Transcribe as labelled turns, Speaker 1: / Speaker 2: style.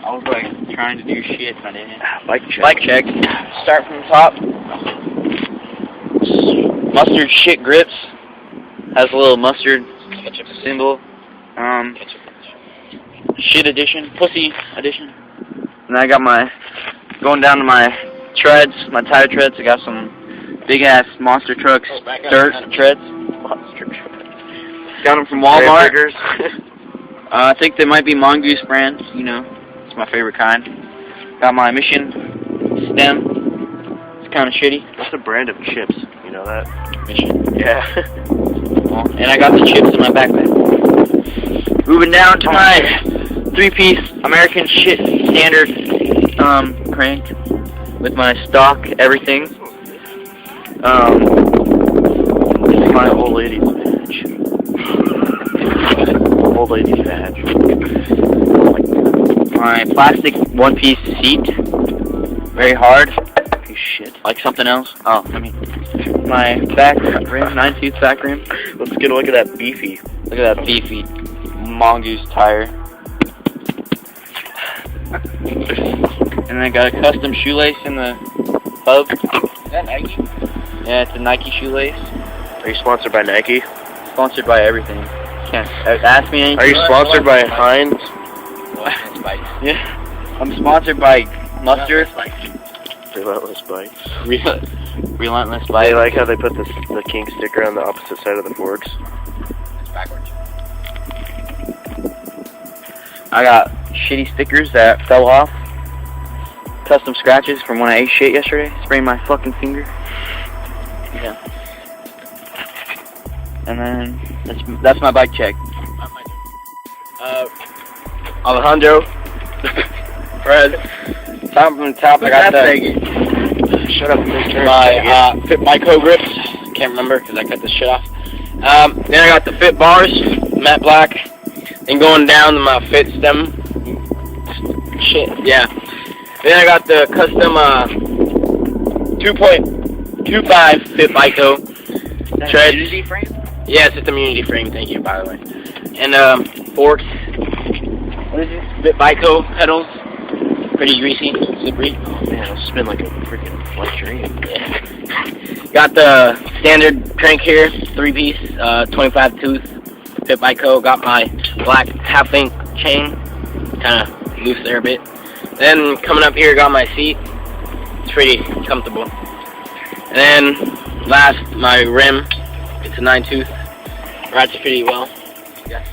Speaker 1: I was like trying to do shit, and I didn't.
Speaker 2: Bike check.
Speaker 1: Bike check. Start from the top. Mustard shit grips. Has a little mustard symbol. Shit edition. Pussy edition. And I got my, going down to my treads, my tire treads. I got some big ass monster trucks, dirt treads.
Speaker 2: Monster truck.
Speaker 1: Got them from Walmart. I think they might be Mongoose brand. You know, it's my favorite kind. Got my Mission stem. It's kind of shitty.
Speaker 2: What's the brand of chips? You know that?
Speaker 1: Mission.
Speaker 2: Yeah.
Speaker 1: And I got the chips in my backpack. Moving down to my 3-piece American shit standard crank with my stock everything.
Speaker 2: This is my old lady's badge. Old lady's badge.
Speaker 1: My plastic 1-piece seat. Very hard.
Speaker 2: Piece of shit.
Speaker 1: Like something else. Oh, I mean, my back rim, 9-tooth back rim.
Speaker 2: Let's get a look at that beefy.
Speaker 1: Look at that beefy Mongoose tire. And I got a custom shoelace in the hub. Is that Nike? Yeah, it's a Nike shoelace.
Speaker 2: Are you sponsored by Nike?
Speaker 1: Sponsored by everything. Can't ask me anything.
Speaker 2: Are you sponsored by Heinz?
Speaker 1: Yeah. I'm sponsored by Mustard.
Speaker 2: Relentless Bikes.
Speaker 1: Relentless
Speaker 2: I
Speaker 1: Bike.
Speaker 2: like how they put the king sticker on the opposite side of the forks.
Speaker 1: It's backwards. I got shitty stickers that fell off. Custom scratches from when I ate shit yesterday. Sprained my fucking finger. Yeah. And then that's my bike check.
Speaker 3: Alejandro. Perez. Top from the top, I got the.
Speaker 2: Shut up, Mr.
Speaker 3: My Fit Micro grips. Can't remember because I cut this shit off. Then I got the Fit bars, matte black. Then going down to my Fit stem. Shit, yeah. Then I got the custom 2.25 Fit Bico treads.
Speaker 1: Unity frame?
Speaker 3: Yeah, it's a community frame. Thank you, by the way. And forks. What is this? Fit Bico pedals. Pretty greasy, slippery.
Speaker 2: Oh man, it'll spin like a freaking white dream.
Speaker 3: Yeah. Got the standard crank here, 3-piece, 25-tooth Fit Bico. Got my black half-link chain, kind of loose there a bit. Then coming up here, got my seat. It's pretty comfortable. And then last, my rim. It's a 9-tooth. Rides pretty well. Yeah.